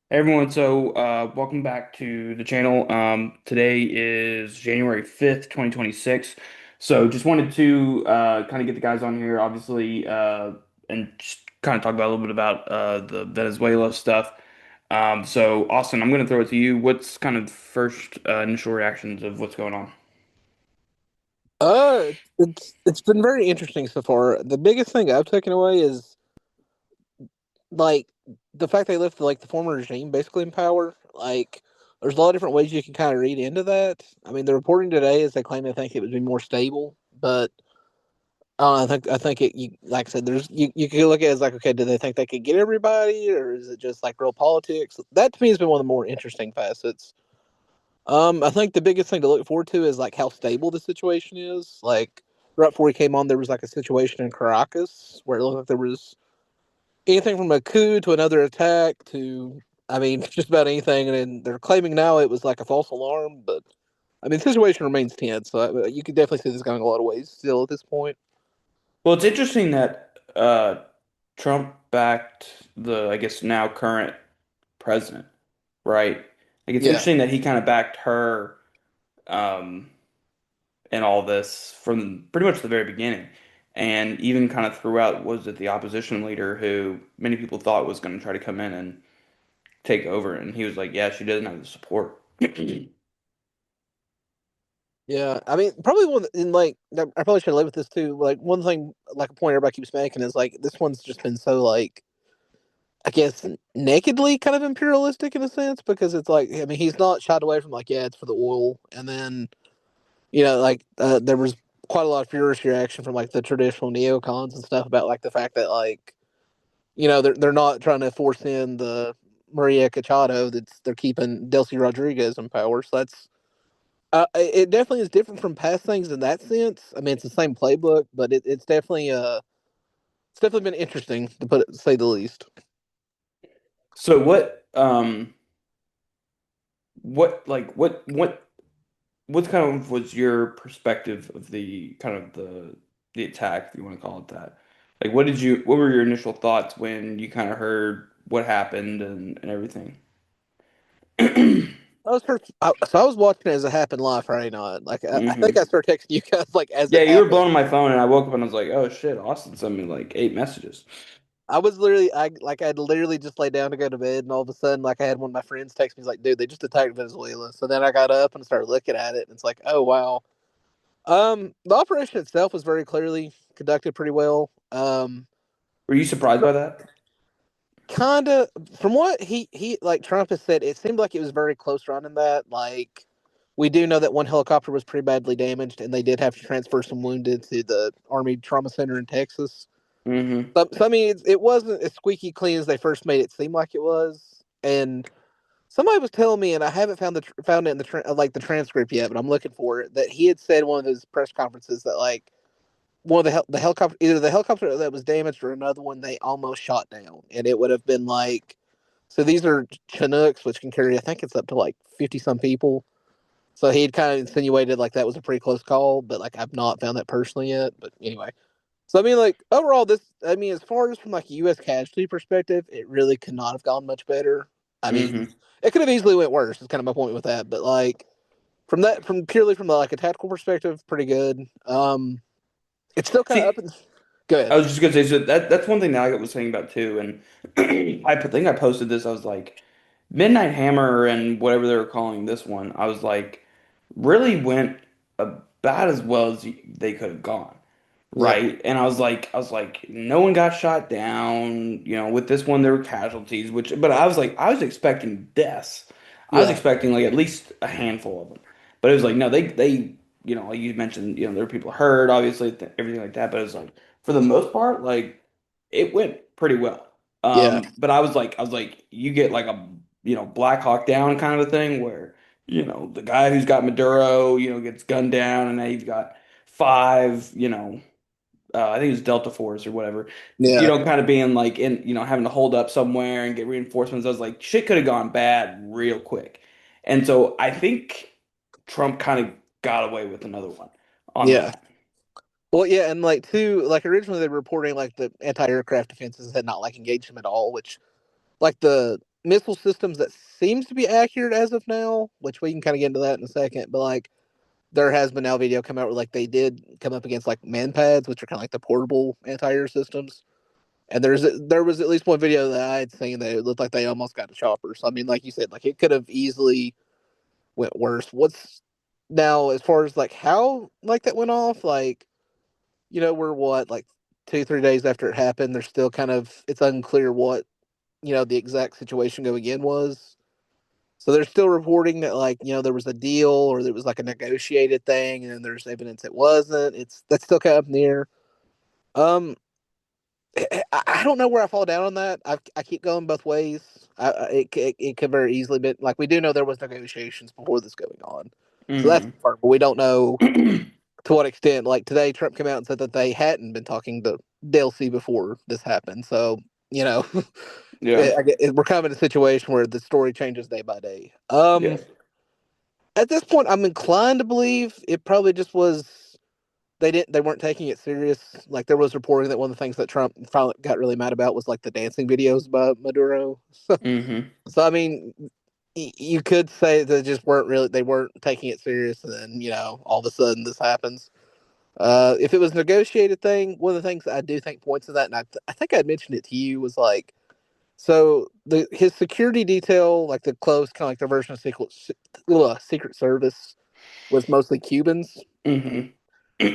Hey everyone, welcome back to the channel. Today is January 5th, 2026. So just wanted to kind of get the guys on here, obviously, and just kind of talk about a little bit about the Venezuela stuff. Austin, I'm going to throw it to you. What's kind of first initial reactions of what's going on? It's been very interesting so far. The biggest thing I've taken away is like the fact they left the former regime basically in power. There's a lot of different ways you can kind of read into that. I mean, the reporting today is they claim they think it would be more stable, but I think it. You like I said, you can look at it as like, okay, do they think they could get everybody, or is it just like real politics? That to me has been one of the more interesting facets. I think the biggest thing to look forward to is like how stable the situation is. Like right before he came on, there was like a situation in Caracas where it looked like there was anything from a coup to another attack to, I mean, just about anything. And then they're claiming now it was like a false alarm, but I mean, the situation remains tense. So you can definitely see this going a lot of ways still at this point. Well, it's interesting that Trump backed the, I guess, now current president, right? Like it's Yeah. interesting that he kind of backed her. Um, in all this from pretty much the very beginning. And even kind of throughout, was it the opposition leader who many people thought was going to try to come in and take over? And he was like, yeah, she doesn't have the support. Yeah, I mean, probably one in like I probably should have led with this too. Like one thing, like a point everybody keeps making is like this one's just been so like I guess nakedly kind of imperialistic in a sense because it's like I mean he's not shied away from like yeah it's for the oil and then there was quite a lot of furious reaction from like the traditional neocons and stuff about like the fact that like they're not trying to force in the Maria Cachado that's they're keeping Delcy Rodriguez in power, so that's it definitely is different from past things in that sense. I mean it's the same playbook but it's definitely been interesting to put it to say the least. So what kind of was your perspective of the kind of the attack, if you want to call it that? Like what were your initial thoughts when you kind of heard what happened and everything? So I was watching it as it happened live Friday night. I think hmm I started texting you guys like as Yeah, it you were happened. blowing my phone, and I woke up and I was like, "Oh shit!" Austin sent me like 8 messages. I was literally I'd literally just lay down to go to bed, and all of a sudden like I had one of my friends text me he's like, "Dude, they just attacked Venezuela." So then I got up and started looking at it, and it's like, "Oh wow." The operation itself was very clearly conducted pretty well. Were you surprised by that? Kind of from what he like Trump has said, it seemed like it was very close run in that like. We do know that one helicopter was pretty badly damaged, and they did have to transfer some wounded to the Army Trauma Center in Texas. hmm So I mean, it wasn't as squeaky clean as they first made it seem like it was. And somebody was telling me, and I haven't found it in the transcript yet, but I'm looking for it. That he had said in one of his press conferences that like one of the helicopter either the helicopter that was damaged or another one they almost shot down, and it would have been like so these are Chinooks, which can carry I think it's up to like 50 some people. So he had kind of insinuated like that was a pretty close call, but like I've not found that personally yet. But anyway, so I mean, like overall, this I mean, as far as from like a U.S. casualty perspective, it really could not have gone much better. I mean, hmm it could have easily went worse. Is kind of my point with that. But like from purely from like a tactical perspective, pretty good. It's still kind of See, up and go I ahead. was just gonna say so that's one thing that I was saying about too, and think I posted this. I was like, Midnight Hammer and whatever they were calling this one. I was like, really went about as well as they could have gone. Yeah, Right. And I was like, no one got shot down. You know, with this one, there were casualties, but I was like, I was expecting deaths. I was yeah, expecting like at least a handful of them. But it was like, no, like you mentioned, there were people hurt, obviously, everything like that. But it was like, for the most part, like, it went pretty well. yeah, But I was like, you get like a, Black Hawk Down kind of a thing where, the guy who's got Maduro, gets gunned down, and then you've got five, I think it was Delta Force or whatever, yeah, kind of being like having to hold up somewhere and get reinforcements. I was like, shit could have gone bad real quick. And so I think Trump kind of got away with another one on yeah. that. Well, yeah, and like too, like originally they were reporting like the anti-aircraft defenses had not like engaged them at all, which like missile systems that seems to be accurate as of now, which we can kind of get into that in a second. But like, there has been now video come out where like they did come up against like manpads, which are kind of like the portable anti-air systems. And there was at least one video that I had seen that it looked like they almost got a chopper. So I mean, like you said, like it could have easily went worse. What's now as far as like how like that went off? Like we're what like 2 3 days after it happened. There's still kind of it's unclear what the exact situation going in was. So they're still reporting that like there was a deal or there was like a negotiated thing, and then there's evidence it wasn't. It's that's still kind of up in the air. Um, I don't know where I fall down on that. I keep going both ways. It could very easily be like we do know there was negotiations before this going on, so that's Hmm. confirmed. But we don't know to what extent. Like today, Trump came out and said that they hadn't been talking to DLC before this happened. So you know, Yeah. we're kind of in a situation where the story changes day by day. Yeah. At this point, I'm inclined to believe it probably just was they weren't taking it serious. Like there was reporting that one of the things that Trump finally got really mad about was like the dancing videos by Maduro. Hmm. So I mean, you could say they just weren't really they weren't taking it serious, and then all of a sudden this happens. If it was a negotiated thing, one of the things that I do think points to that, and I think I mentioned it to you, was like so the his security detail, like the close kind of like the version of Secret Service, was mostly Cubans. Hmm.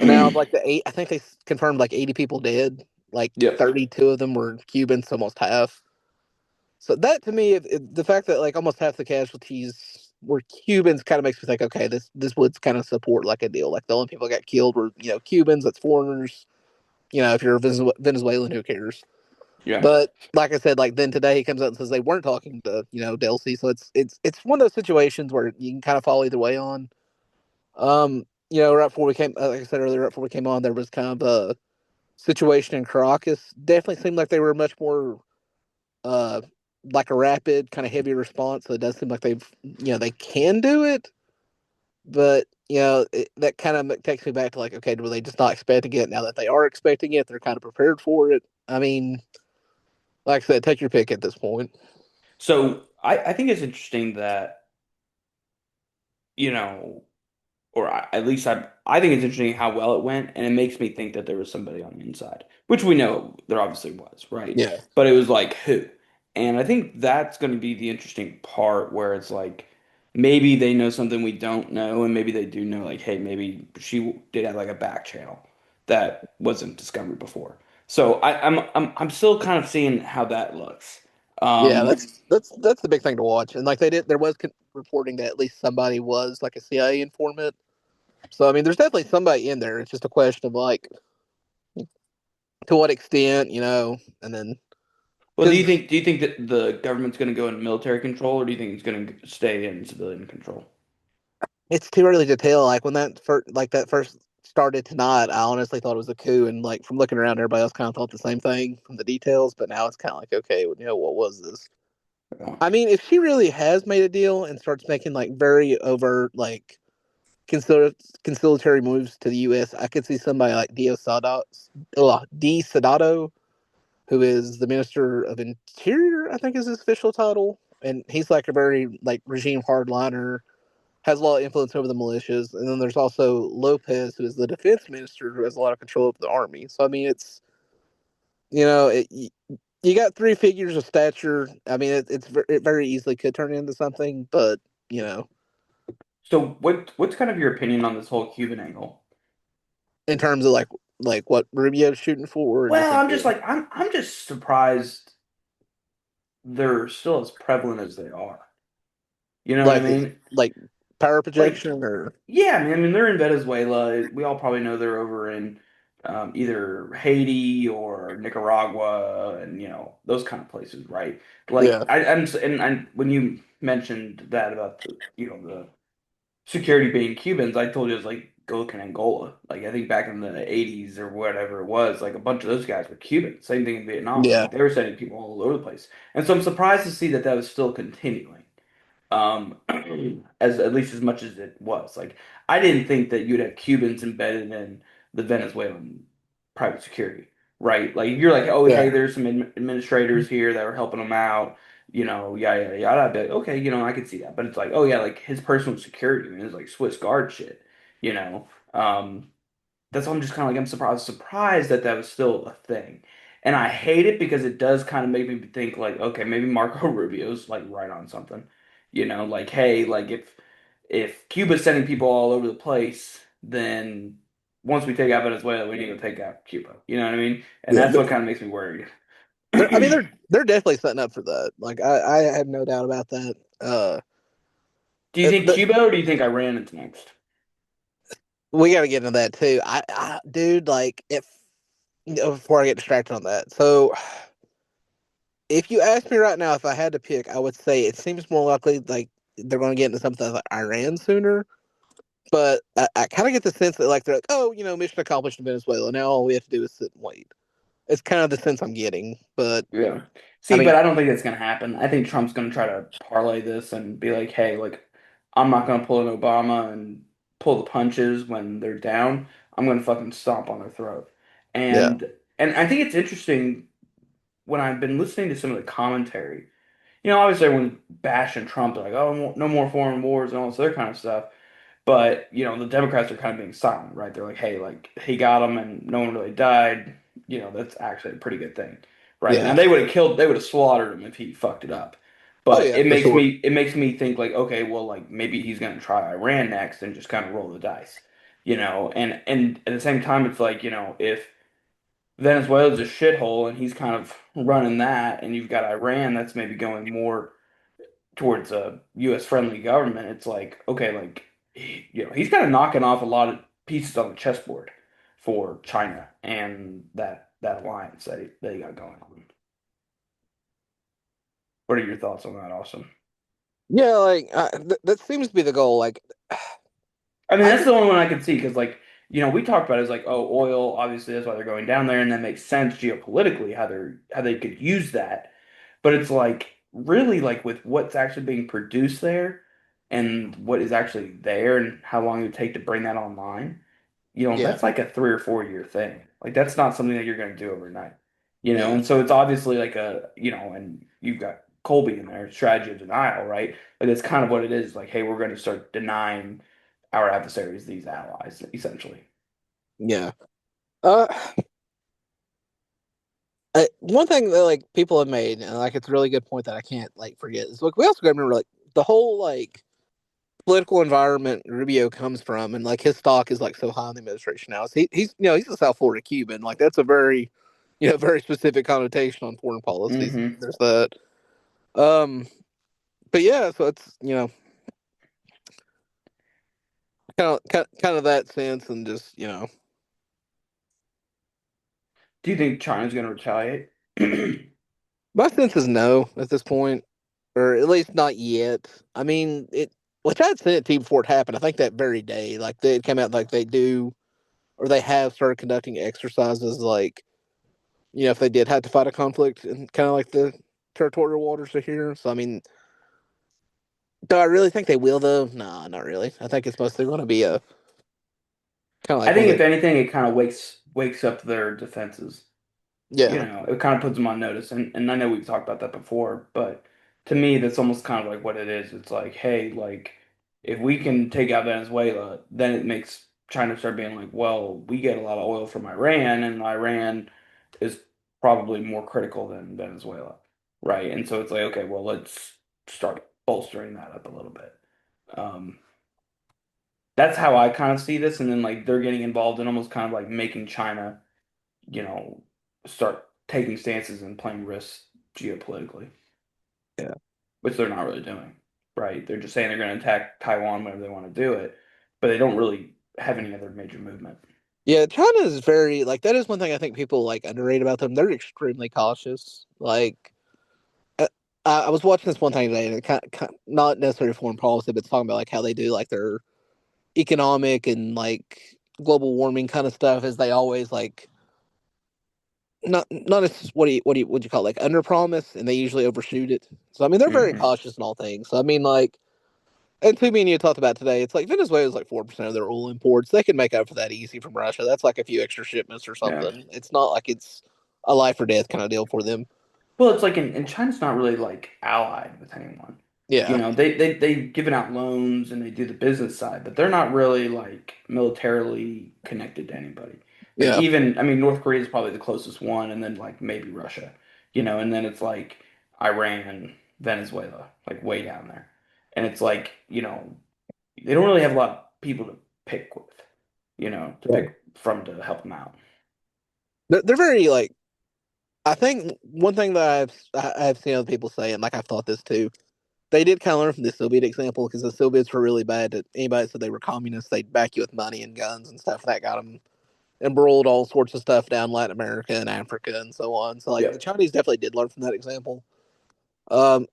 And now, like I think they confirmed like 80 people dead. Like Yep. 32 of them were Cubans, almost half. So that to me, the fact that like almost half the casualties were Cubans kind of makes me think, okay, this would kind of support like a deal. Like the only people that got killed were Cubans. That's foreigners. If you're a Venezuelan, who cares? Yeah. But like I said, like then today he comes out and says they weren't talking to Delcy. So it's one of those situations where you can kind of fall either way on. Right before we came, like I said earlier, right before we came on, there was kind of a situation in Caracas. Definitely seemed like they were much more uh like a rapid, kind of heavy response. So it does seem like they can do it, but that kind of takes me back to like, okay, were they just not expecting it? Now that they are expecting it, they're kind of prepared for it. I mean, like I said, take your pick at this point. So I think it's interesting that, you know, at least I think it's interesting how well it went, and it makes me think that there was somebody on the inside, which we know there obviously was, right? Yeah, But it was like who? And I think that's going to be the interesting part where it's like maybe they know something we don't know, and maybe they do know like, hey, maybe she did have like a back channel that wasn't discovered before. So I'm still kind of seeing how that looks. yeah, Um, that's the big thing to watch. And like there was reporting that at least somebody was like a CIA informant. So I mean, there's definitely somebody in there. It's just a question of like to what extent, and then Well, because do you think that the government's going to go in military control, or do you think it's going to stay in civilian control? it's too early to tell. Like when that first started tonight, I honestly thought it was a coup, and like from looking around, everybody else kind of thought the same thing from the details. But now it's kind of like, okay, well, what was this? Yeah. I mean, if she really has made a deal and starts making like very overt like conciliatory moves to the U.S., I could see somebody like D. Sadato, who is the Minister of Interior, I think is his official title, and he's like a very like regime hardliner, has a lot of influence over the militias. And then there's also Lopez, who is the defense minister, who has a lot of control over the army. So I mean, it's you know, it, you got three figures of stature. I mean, it very easily could turn into something, but you know, So what's kind of your opinion on this whole Cuban angle? in terms of like what Rubio's shooting for, or just Well, in I'm just general, like I'm just surprised they're still as prevalent as they are. You know what I like mean? like power Like, projection or yeah, I mean they're in Venezuela. We all probably know they're over in either Haiti or Nicaragua, and those kind of places, right? yeah, Like and when you mentioned that about the security being Cubans, I told you it was like go look in Angola. Like I think back in the 80s or whatever it was, like a bunch of those guys were Cubans. Same thing in Vietnam. yeah. Like they were sending people all over the place. And so I'm surprised to see that that was still continuing. Um, as at least as much as it was. Like I didn't think that you'd have Cubans embedded in the Venezuelan private security, right? Like if you're like, oh, hey, Yeah. there's some administrators here that are helping him out, yada yada yada. I'd be like, okay, I could see that. But it's like, oh yeah, like his personal security, man, is like Swiss Guard shit, you know. That's why I'm just kind of like I'm surprised that that was still a thing, and I hate it because it does kind of make me think like, okay, maybe Marco Rubio's like right on something, like hey, like if Cuba's sending people all over the place, then once we take out Venezuela, we need to take out Cuba. You know what I mean? And Yeah. that's what kind of makes me worried. I mean, Do they're definitely setting up for that. Like I have no doubt about that. you think The, Cuba or do you think Iran is next? we got to get into that too. Dude, like if before I get distracted on that. So, if you ask me right now if I had to pick, I would say it seems more likely like they're going to get into something like Iran sooner. But I kind of get the sense that like they're like, oh, mission accomplished in Venezuela. Now all we have to do is sit and wait. It's kind of the sense I'm getting. But Yeah. I See, but mean, I don't think that's gonna happen. I think Trump's gonna try to parlay this and be like, hey, like I'm not gonna pull an Obama and pull the punches when they're down. I'm gonna fucking stomp on their throat. yeah, And I think it's interesting when I've been listening to some of the commentary. Obviously everyone's bashing Trump, like, oh, no more foreign wars and all this other kind of stuff. But, the Democrats are kind of being silent, right? They're like, hey, like he got him and no one really died. That's actually a pretty good thing. Right. Now yeah. they would have slaughtered him if he fucked it up. Oh But yeah, for sure. it makes me think like, okay, well, like maybe he's gonna try Iran next and just kind of roll the dice. And at the same time it's like, if Venezuela's a shithole and he's kind of running that and you've got Iran that's maybe going more towards a U.S. friendly government, it's like, okay, like, he's kind of knocking off a lot of pieces on the chessboard for China and that alliance that he got going on. What are your thoughts on that, Austin? Yeah, like that seems to be the goal. Like I mean, I that's could, the only one I could see because, like, we talked about it as like, oh, oil, obviously that's why they're going down there, and that makes sense geopolitically how they could use that. But it's like really like with what's actually being produced there and what is actually there and how long it would take to bring that online, yeah, that's like a 3 or 4 year thing. Like that's not something that you're going to do overnight. yeah, And so it's obviously like and you've got Colby in there, strategy of denial, right? Like that's kind of what it is. Like, hey, we're going to start denying our adversaries these allies, essentially. yeah. Uh, one thing that like people have made, and like it's a really good point that I can't like forget is like we also got to remember like the whole like political environment Rubio comes from, and like his stock is like so high in the administration now. So he's a South Florida Cuban. Like that's a very very specific connotation on foreign policies. Hmm. There's that. Um, but yeah, so it's kind of that sense, and just Do you think China's going to retaliate? my sense is no at this point, or at least not yet. I mean, which I had sent it to you before it happened. I think that very day, like they came out like they do, or they have started conducting exercises, like if they did have to fight a conflict in kind of like the territorial waters of here. So I mean, do I really think they will though? Nah, not really. I think it's mostly going to be a kind of I like one think of if the anything, it kind of wakes up their defenses. yeah, It kind of puts them on notice. And I know we've talked about that before, but to me, that's almost kind of like what it is. It's like, hey, like if we can take out Venezuela, then it makes China start being like, well, we get a lot of oil from Iran, and Iran is probably more critical than Venezuela, right? And so it's like, okay, well, let's start bolstering that up a little bit. Um, that's how I kind of see this. And then like they're getting involved in almost kind of like making China you know, start taking stances and playing risks geopolitically, yeah. which they're not really doing, right? They're just saying they're going to attack Taiwan whenever they want to do it, but they don't really have any other major movement. Yeah, China is very like that is one thing I think people like underrate about them. They're extremely cautious. Like uh, I was watching this one thing today, and it not necessarily foreign policy, but it's talking about like how they do like their economic and like global warming kind of stuff. Is they always like not as what do you call it, like under promise, and they usually overshoot it. So I mean they're very Hmm. cautious in all things. So I mean like And to me and you talked about today, it's like Venezuela's like 4% of their oil imports. They can make up for that easy from Russia. That's like a few extra shipments or Yeah. something. It's not like it's a life or death kind of deal for them. Well, it's like and China's not really like allied with anyone. You Yeah, know, they've given out loans and they do the business side, but they're not really like militarily connected to anybody. Like yeah, even, I mean, North Korea is probably the closest one, and then like maybe Russia, you know, and then it's like Iran, Venezuela, like way down there. And it's like, you know, they don't really have a lot of people to pick with, you know, to yeah. pick from to help them out. They're very like. I think one thing that I've seen other people say, and like I've thought this too, they did kind of learn from the Soviet example because the Soviets were really bad at anybody that said they were communists. They'd back you with money and guns and stuff. That got them embroiled all sorts of stuff down Latin America and Africa and so on. So like the Yep. Chinese definitely did learn from that example.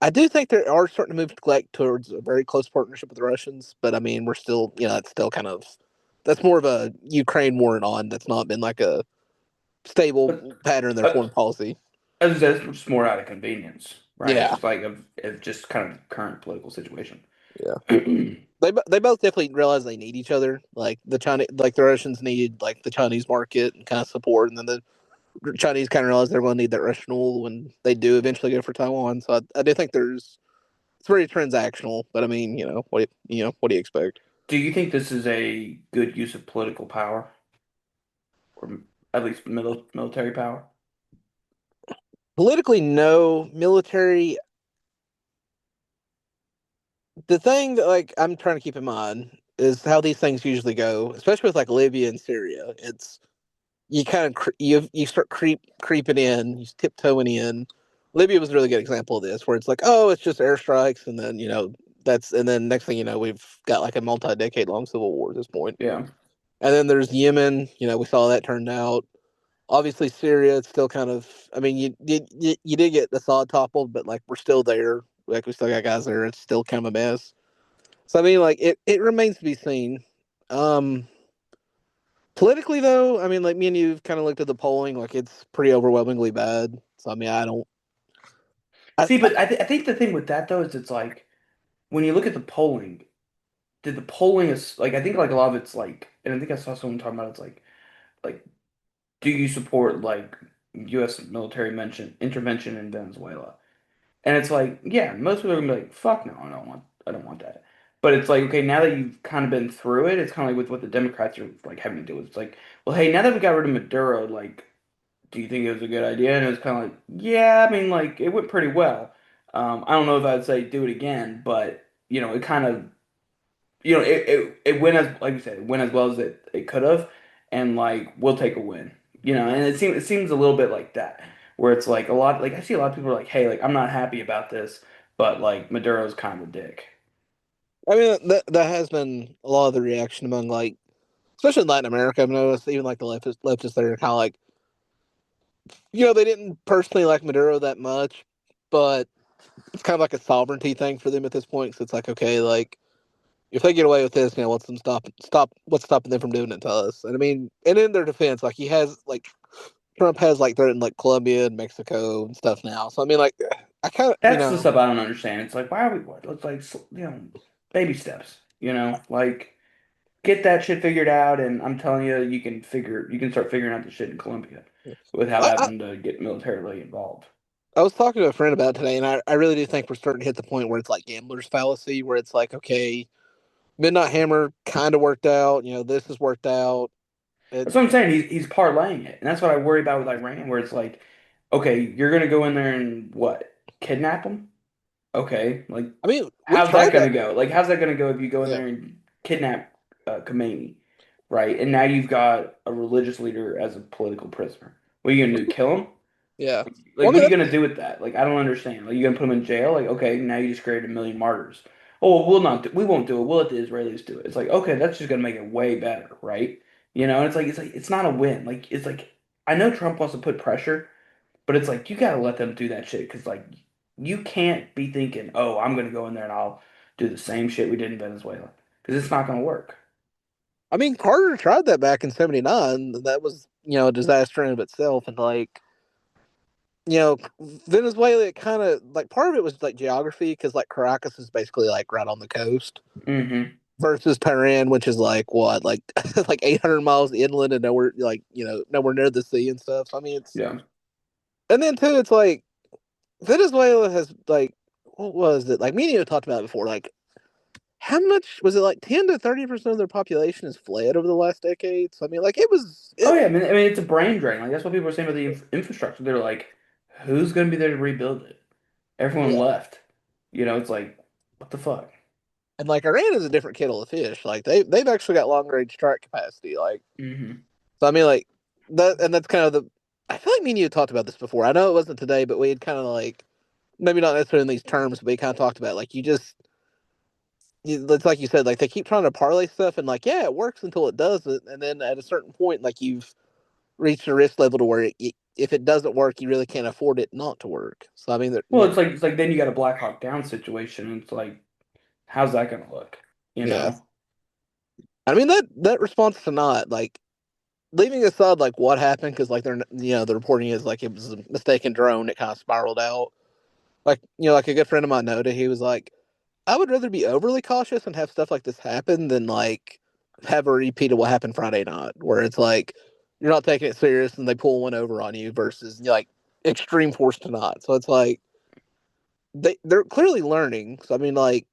I do think they are starting to move like towards a very close partnership with the Russians, but I mean we're still it's still kind of that's more of a Ukraine war and on. That's not been like a stable But pattern in their uh, foreign policy. as I said, it's just more out of convenience, right? Yeah, Just like of just kind of the current political situation. yeah. They both definitely realize they need each other. Like the Russians need like the Chinese market and kind of support, and then the Chinese kind of realize they're going to need that Russian oil when they do eventually go for Taiwan. So I do think it's very transactional. But I mean, what do you expect? Do you think this is a good use of political power, or at least military power? Politically, no. Military, the thing that like I'm trying to keep in mind is how these things usually go, especially with like Libya and Syria. It's you kind of you start creeping in, you tiptoeing in. Libya was a really good example of this, where it's like, oh, it's just airstrikes, and then and then next thing you know, we've got like a multi-decade long civil war at this point. Yeah. And then there's Yemen. We saw that turned out. Obviously, Syria. It's still kind of. I mean, you did get Assad toppled, but like we're still there. Like we still got guys there. It's still kind of a mess. So I mean, like it remains to be seen. Um, Politically, though, I mean, like me and you've kind of looked at the polling, like it's pretty overwhelmingly bad. So I mean, I don't. See, but I think the thing with that though is it's like when you look at the polling, did the polling is like I think like a lot of it's like, and I think I saw someone talking about it's like do you support like U.S. military mention intervention in Venezuela? And it's like, yeah, most people are gonna be like, fuck no, I don't want that. But it's like, okay, now that you've kind of been through it, it's kind of like with what the Democrats are like having to do with. It's like, well, hey, now that we got rid of Maduro, like, do you think it was a good idea? And it was kind of like, yeah, I mean, like, it went pretty well. I don't know if I'd say do it again, but you know, it kind of, you know, it went as like you said, it went as well as it could have, and like we'll take a win, you know. And it seems a little bit like that, where it's like a lot, like I see a lot of people are like, hey, like I'm not happy about this, but like Maduro's kind of a dick. I mean, that has been a lot of the reaction among like, especially in Latin America. I've noticed even like the leftists there are kind of like, they didn't personally like Maduro that much, but it's kind of like a sovereignty thing for them at this point. So it's like, okay, like if they get away with this, what's stopping them from doing it to us? And I mean, and in their defense, like he has like Trump has like threatened like Colombia and Mexico and stuff now. So I mean, like I kind of, That's the stuff I don't understand. It's like, why are we what? It's like, you know, baby steps, you know, like get that shit figured out, and I'm telling you, you can start figuring out the shit in Colombia without I, I having to get militarily involved. I was talking to a friend about it today, and I really do think we're starting to hit the point where it's like gambler's fallacy, where it's like, okay, Midnight Hammer kind of worked out. This has worked out. It, That's what I'm saying. He's parlaying it, and that's what I worry about with Iran, where it's like, okay, you're gonna go in there and what, kidnap them? Okay, like I mean, we how's that tried gonna that. go? Like how's that gonna go if you go in Yeah, there and kidnap Khomeini, right? And now you've got a religious leader as a political prisoner. What are you gonna do? Kill him? yeah. Like Well, I what mean, are you gonna do with that? Like I don't understand. Like you gonna put him in jail? Like okay, now you just created a million martyrs. Oh, well, we won't do it. We'll let the Israelis do it. It's like okay, that's just gonna make it way better, right? You know, and it's like it's not a win. Like it's like I know Trump wants to put pressure, but it's like you gotta let them do that shit because like you can't be thinking, oh, I'm gonna go in there and I'll do the same shit we did in Venezuela because it's not gonna work. I mean, Carter tried that back in '79. That was a disaster in of itself, and like Venezuela, it kind of like part of it was like geography because like Caracas is basically like right on the coast Hmm. versus Tehran, which is like what, like like 800 miles inland and nowhere, like nowhere near the sea and stuff. So, I mean, it's Yeah. and then too, it's like Venezuela has like what was it like? Me and you talked about it before. Like, how much was it? Like 10 to 30% of their population has fled over the last decade. So I mean, like it was Oh it. yeah, I mean, it's a brain drain. Like that's what people are saying about the infrastructure. They're like, who's going to be there to rebuild it? Everyone Yeah, left. It's like, what the fuck? and like Iran is a different kettle of fish. Like they've actually got long range strike capacity. Like Hmm. so, I mean, like that, and that's kind of the. I feel like me and you had talked about this before. I know it wasn't today, but we had kind of like maybe not necessarily in these terms, but we kind of talked about like it's like you said, like they keep trying to parlay stuff, and like yeah, it works until it doesn't, and then at a certain point, like you've reached a risk level to where if it doesn't work, you really can't afford it not to work. So I mean, Well, it's like then you got a Black Hawk Down situation, and it's like, how's that going to look? You yeah, know? I mean that response to not like leaving aside like what happened because like they're the reporting is like it was a mistaken drone that kind of spiraled out. Like like a good friend of mine noted, he was like, I would rather be overly cautious and have stuff like this happen than like have a repeat of what happened Friday night, where it's like you're not taking it serious and they pull one over on you versus like extreme force to not. So it's like they're clearly learning. So I mean, like,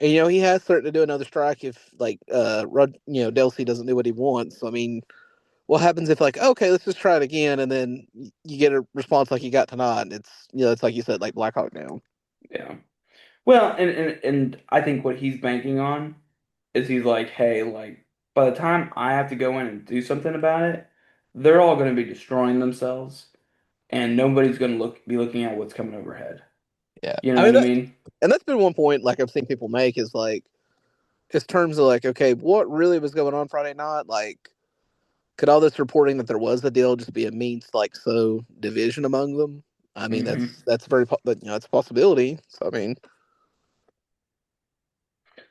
and, he has threatened to do another strike if like Delsey doesn't do what he wants. So, I mean, what happens if like okay, let's just try it again, and then you get a response like you got tonight, and it's like you said, like Black Hawk Down. Yeah. Well, and I think what he's banking on is he's like, hey, like by the time I have to go in and do something about it, they're all going to be destroying themselves, and nobody's going to be looking at what's coming overhead. Yeah, You know I what mean I that, mean? and that's been one point like I've seen people make is like just terms of like okay, what really was going on Friday night? Like, could all this reporting that there was a deal just be a means to like sow division among them? I mean, Hmm. that's very but it's a possibility. So I mean,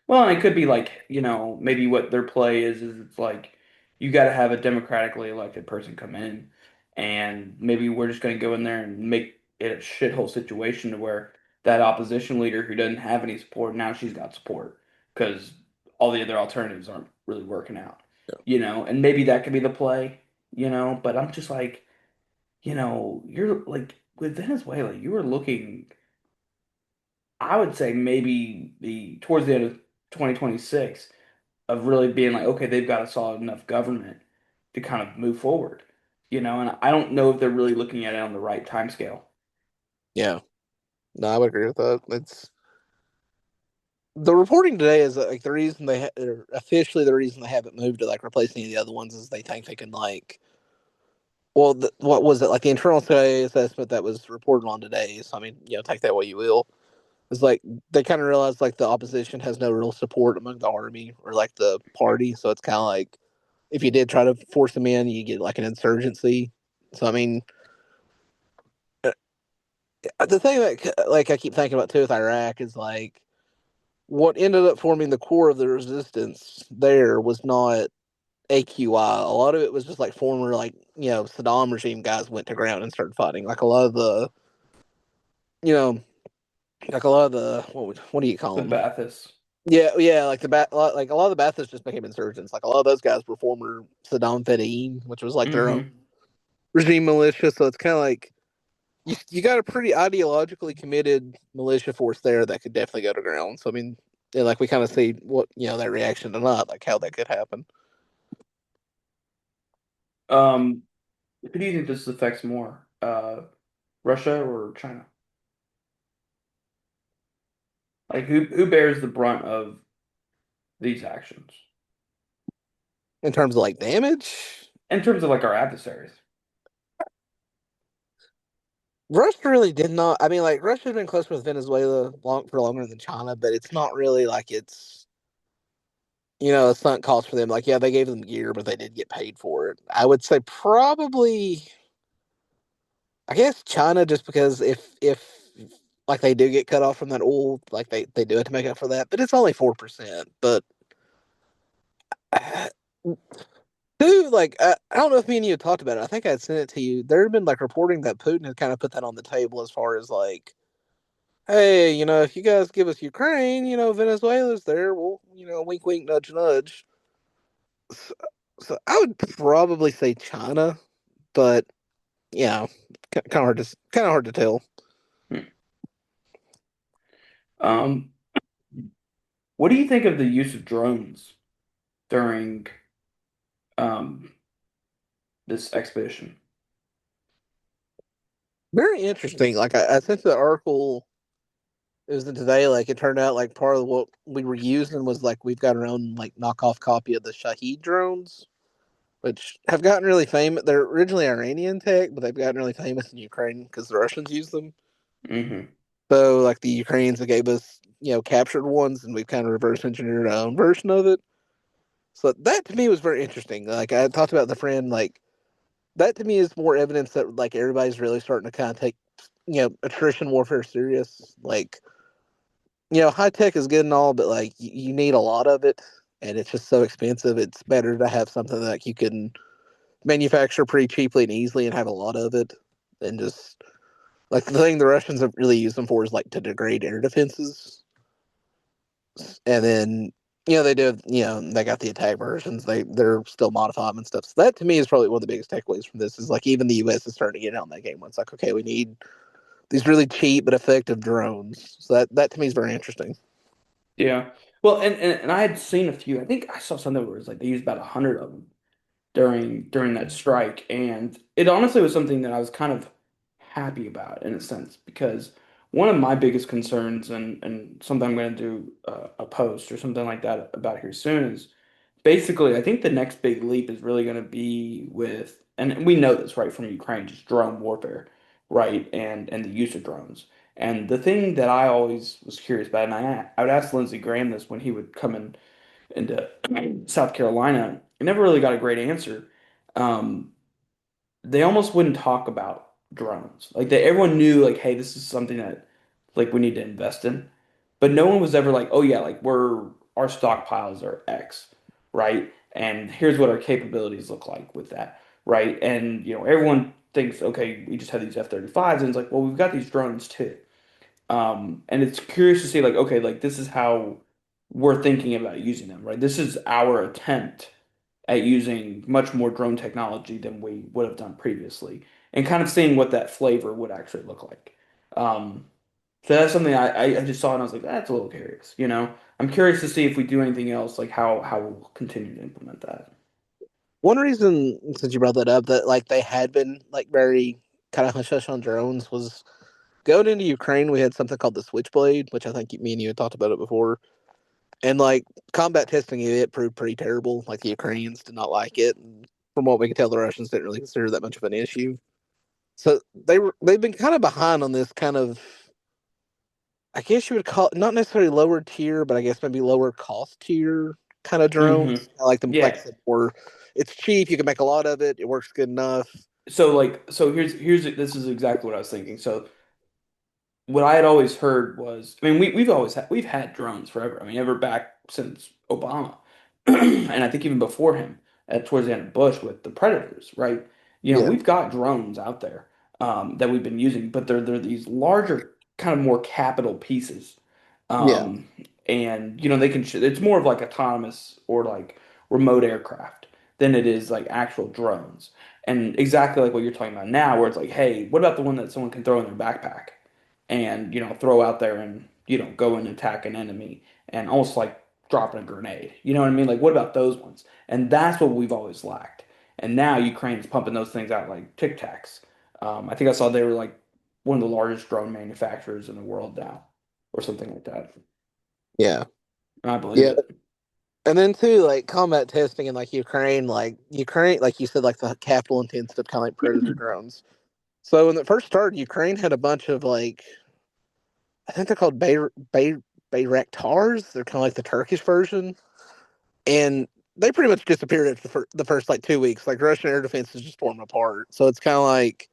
Well, and it could be like, maybe what their play is it's like you got to have a democratically elected person come in, and maybe we're just going to go in there and make it a shithole situation to where that opposition leader who doesn't have any support now she's got support because all the other alternatives aren't really working out, and maybe that could be the play, but I'm just like, you're like with Venezuela, you were looking. I would say maybe the towards the end of 2026 of really being like, okay, they've got a solid enough government to kind of move forward, and I don't know if they're really looking at it on the right time scale. yeah, no, I would agree with that. It's the reporting today is like the reason or officially the reason they haven't moved to like replace any of the other ones is they think they can like what was it like the internal CIA assessment that was reported on today. So I mean, take that way you will. It's like they kind of realized like the opposition has no real support among the army or like the party. So it's kind of like if you did try to force them in, you get like an insurgency. So I mean, the thing that like I keep thinking about too with Iraq is like what ended up forming the core of the resistance there was not AQI. A lot of it was just like former like Saddam regime guys went to ground and started fighting. Like a lot of the you know like a lot of the what do you call The them? Ba'athist. Yeah, yeah, like like a lot of the Ba'athists just became insurgents. Like a lot of those guys were former Saddam Fedayeen, which was like their own Hmm. regime militia. So it's kind of like you got a pretty ideologically committed militia force there that could definitely go to ground. So I mean, yeah, like we kind of see what that reaction to not like how that could happen. Um, who do you think this affects more, Russia or China? Like who bears the brunt of these actions In terms of like damage, in terms of like our adversaries? Russia really did not. I mean, like Russia's been close with Venezuela for longer than China, but it's not really like it's a sunk cost for them. Like, yeah, they gave them gear, but they did get paid for it. I would say probably, I guess China, just because if like they do get cut off from that oil, like they do it to make up for that, but it's only 4%. But Dude, like I don't know if me and you had talked about it. I think I had sent it to you. There had been like reporting that Putin had kind of put that on the table as far as like, hey, if you guys give us Ukraine, Venezuela's there. Well, wink, wink, nudge, nudge. So, so I would probably say China, but yeah, kind of hard to tell. Hmm. Um, what do you think of the use of drones during um, this expedition? Very interesting. Like I sent the article. It was in today. Like it turned out like part of what we were using was like we've got our own like knockoff copy of the Shahed drones, which have gotten really famous. They're originally Iranian tech, but they've gotten really famous in Ukraine because the Russians use them. Hmm. So like the Ukrainians that gave us captured ones, and we've kind of reverse engineered our own version of it. So that to me was very interesting. Like I talked about the friend, like that to me is more evidence that like everybody's really starting to kind of take attrition warfare serious. Like high tech is good and all, but like you need a lot of it, and it's just so expensive. It's better to have something that you can manufacture pretty cheaply and easily and have a lot of it than just like the thing the Russians have really used them for is like to degrade air defenses. And then they do they got the attack versions. They're still modifying them and stuff. So that to me is probably one of the biggest takeaways from this is like even the US is starting to get on that game when it's like, okay, we need these really cheap but effective drones. So that to me is very interesting. Yeah. Well, and I had seen a few. I think I saw something where it was like they used about 100 of them during that strike, and it honestly was something that I was kind of happy about in a sense because one of my biggest concerns and something I'm going to do a post or something like that about here soon is basically I think the next big leap is really going to be with and we know this right from Ukraine just drone warfare, right, and the use of drones. And the thing that I always was curious about, and I would ask Lindsey Graham this when he would come into South Carolina, I never really got a great answer. Um, they almost wouldn't talk about drones. Like everyone knew, like, hey, this is something that like we need to invest in, but no one was ever like, oh yeah, like our stockpiles are X, right? And here's what our capabilities look like with that, right? And everyone thinks, okay, we just have these F-35s, and it's like, well, we've got these drones too. And it's curious to see, like, okay, like this is how we're thinking about using them, right? This is our attempt at using much more drone technology than we would have done previously, and kind of seeing what that flavor would actually look like. Um, so that's something I just saw and I was like, that's a little curious. I'm curious to see if we do anything else, like how we'll continue to implement that. One reason, since you brought that up, that like they had been like very kind of hush hush on drones was going into Ukraine. We had something called the Switchblade, which I think me and you had talked about it before. And like combat testing it proved pretty terrible. Like the Ukrainians did not like it. And from what we could tell, the Russians didn't really consider that much of an issue. So they've been kind of behind on this kind of, I guess you would call it not necessarily lower tier, but I guess maybe lower cost tier kind of Hmm. drones. I like them, like I Yeah. said, or it's cheap. You can make a lot of it. It works good enough. So here's this is exactly what I was thinking. So what I had always heard was, I mean, we've had drones forever. I mean, ever back since Obama, and I think even before him, towards the end of Bush with the Predators, right? Yeah, We've got drones out there that we've been using, but they're these larger, kind of more capital pieces, yeah, um, and they can. It's more of like autonomous or like remote aircraft than it is like actual drones. And exactly like what you're talking about now, where it's like, hey, what about the one that someone can throw in their backpack? And throw out there and go and attack an enemy and almost like dropping a grenade. You know what I mean? Like what about those ones? And that's what we've always lacked. And now Ukraine's pumping those things out like Tic Tacs. I think I saw they were like one of the largest drone manufacturers in the world now, or something like that. yeah, And I believe yeah. it. And then too, like combat testing in like Ukraine, like you said, like the capital intensive kind of like predator drones. So when it first started, Ukraine had a bunch of like I think they're called Bayraktars. They're kind of like the Turkish version, and they pretty much disappeared after the first like 2 weeks. Like Russian air defense is just torn apart. So it's kind of like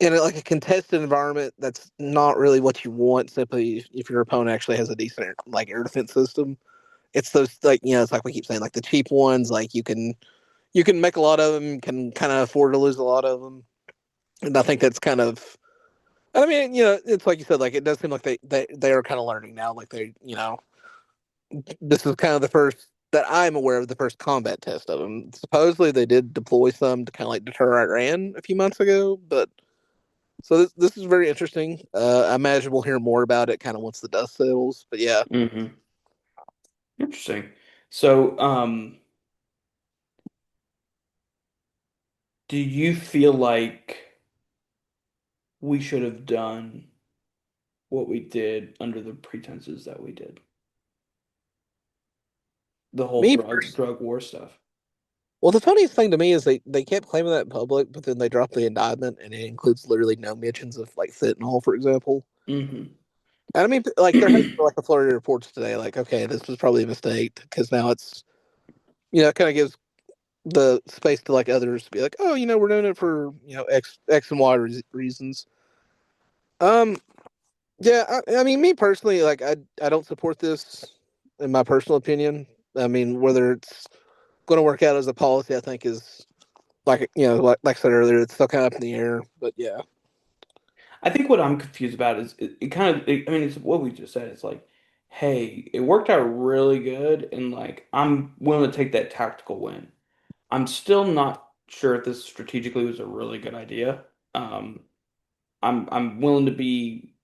in like a contested environment. That's not really what you want. Simply if your opponent actually has a decent like air defense system. It's those like it's like we keep saying like the cheap ones. Like you can. you can make a lot of them, can kind of afford to lose a lot of them, and I think that's kind of. I mean, it's like you said, like it does seem like they are kind of learning now. Like this is kind of the first that I'm aware of the first combat test of them. Supposedly they did deploy some to kind of like deter Iran a few months ago, but so this is very interesting. I imagine we'll hear more about it kind of once the dust settles. But yeah, Hmm. Interesting. So, do you feel like we should have done what we did under the pretenses that we did? The whole me drug personally. drug war stuff. Well, the funniest thing to me is they kept claiming that in public, but then they dropped the indictment, and it includes literally no mentions of like fentanyl, for example. Hmm. And I mean, like there has been like the Florida reports today, like okay, this was probably a mistake because now it's it kind of gives the space to like others to be like, oh, we're doing it for X and Y reasons. Um, yeah, I mean, me personally, like I don't support this in my personal opinion. I mean, whether it's going to work out as a policy, I think is like like I said earlier, it's still kind of up in the air. But yeah, I think what I'm confused about is it kind of, I mean, it's what we just said. It's like, hey, it worked out really good, and like, I'm willing to take that tactical win. I'm still not sure if this strategically was a really good idea. Um, I'm willing to be,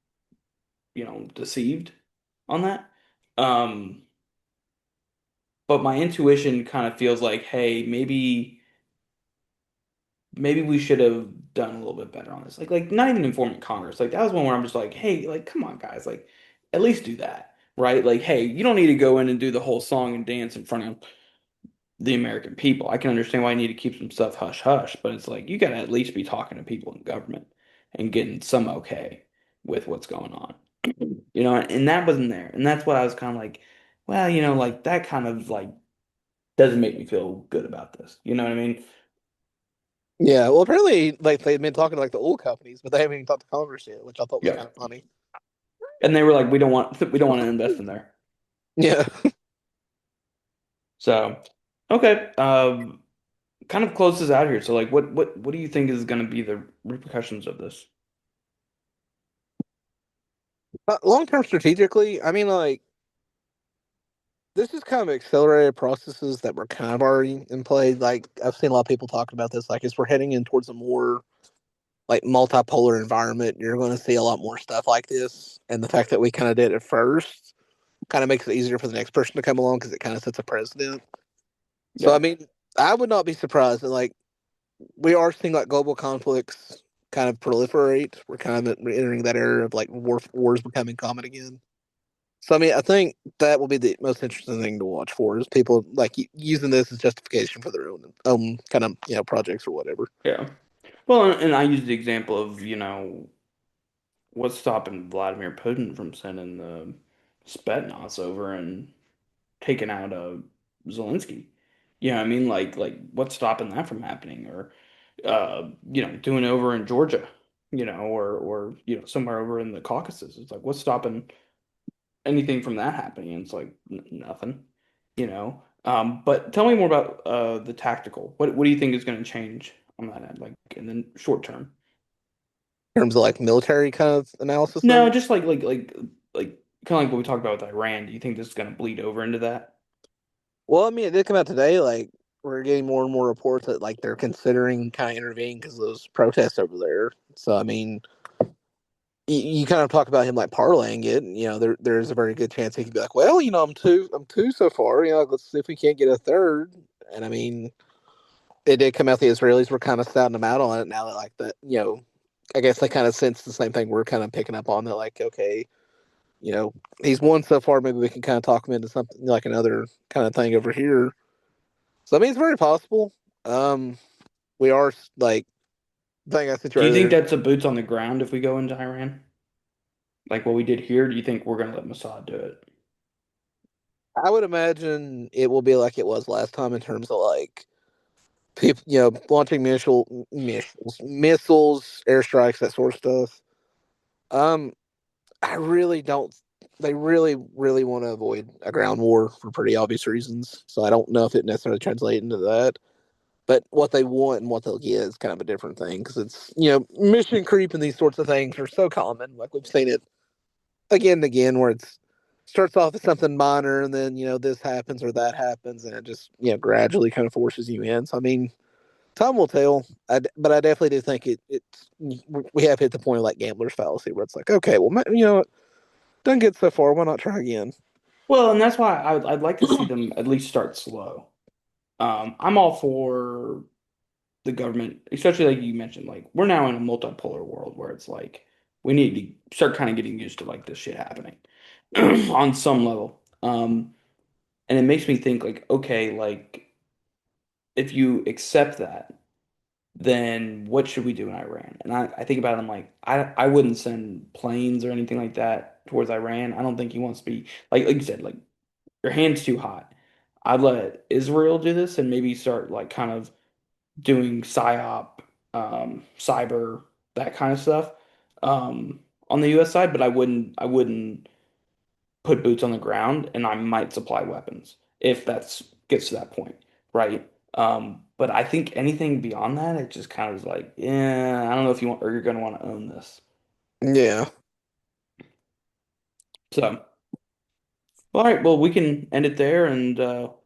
deceived on that. Um, but my intuition kind of feels like, hey, maybe we should have done a little bit better on this. Like not even informing Congress. Like that was one where I'm just like, hey, like come on, guys, like at least do that, right? Like, hey, you don't need to go in and do the whole song and dance in front of the American people. I can understand why you need to keep some stuff hush hush, but it's like you got to at least be talking to people in government and getting some okay with what's going on. And that wasn't there. And that's what I was kind of like, well, like that kind of like doesn't make me feel good about this. You know what I mean? yeah. Well, apparently, like they've been talking to like the oil companies, but they haven't even talked to Congress yet, which I thought was Yeah. kind of funny. And they were like, we don't want to invest in there. Yeah. So, okay, kind of closes out here. So, like, what do you think is going to be the repercussions of this? Long term strategically, I mean, like this is kind of accelerated processes that were kind of already in play. Like I've seen a lot of people talking about this. Like as we're heading in towards a more like multipolar environment, you're going to see a lot more stuff like this. And the fact that we kind of did it first kind of makes it easier for the next person to come along because it kind of sets a precedent. So I Yeah, mean, I would not be surprised that like we are seeing like global conflicts kind of proliferate. We're kind of entering that era of like wars becoming common again. So I mean, I think that will be the most interesting thing to watch for is people like using this as justification for their own kind of projects or whatever. yeah. Well, and I used the example of, what's stopping Vladimir Putin from sending the Spetsnaz over and taking out Zelensky. You know what I mean? Like what's stopping that from happening? Or doing it over in Georgia, or somewhere over in the Caucasus. It's like what's stopping anything from that happening? And it's like nothing, you know. But tell me more about the tactical. What do you think is going to change on that end, like in the short term? In terms of like military kind of analysis of No, it. just like kind of like what we talked about with Iran. Do you think this is going to bleed over into that? Well, I mean, it did come out today. Like we're getting more and more reports that like they're considering kind of intervening because of those protests over there. So I mean, you kind of talk about him like parlaying it. And, there's a very good chance he could be like, well, I'm two so far. Let's see if we can't get a third. And I mean, it did come out the Israelis were kind of sounding them out on it now that like that. I guess they kind of sense the same thing we're kind of picking up on that like, okay, you know, he's won so far. Maybe we can kind of talk him into something like another kind of thing over here. So I mean, it's very possible. Um, we are like the thing I said to you Do you think earlier. that's a boots on the ground if we go into Iran? Like what we did here? Do you think we're going to let Mossad do it? I would imagine it will be like it was last time in terms of like people, launching missiles, airstrikes, that sort of stuff. Um, I really don't. They really, really want to avoid a ground war for pretty obvious reasons. So I don't know if it necessarily translates into that. But what they want and what they'll get is kind of a different thing because it's, mission creep and these sorts of things are so common. Like we've seen it again and again where it's starts off as something minor and then, this happens or that happens and it just, gradually kind of forces you in. So, I mean, time will tell. But I definitely do think it's, we have hit the point of like gambler's fallacy where it's like, okay, well, done get so far. Why not try again? Well, and that's why I'd like to see them at least start slow. I'm all for the government, especially like you mentioned, like we're now in a multipolar world where it's like we need to start kind of getting used to like this shit happening on some level. And it makes me think like, okay, like if you accept that, then what should we do in Iran? And I think about it, I'm like, I wouldn't send planes or anything like that towards Iran. I don't think he wants to be like you said, like your hand's too hot. I'd let Israel do this and maybe start like kind of doing psyop, cyber, that kind of stuff on the U.S. side, but I wouldn't put boots on the ground, and I might supply weapons if that's gets to that point, right? But I think anything beyond that, it just kind of is like, yeah, I don't know if you want or you're going to want to own this. Yeah. So, all right, well, we can end it there, and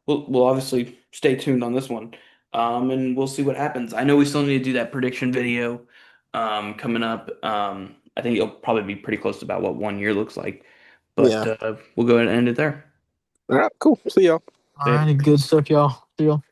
we'll obviously stay tuned on this one, and we'll see what happens. I know we still need to do that prediction video coming up. I think it'll probably be pretty close to about what 1 year looks like, but Yeah. we'll go ahead and end it there. All right. Cool. See y'all. See ya. Alrighty, good stuff, y'all. See y'all.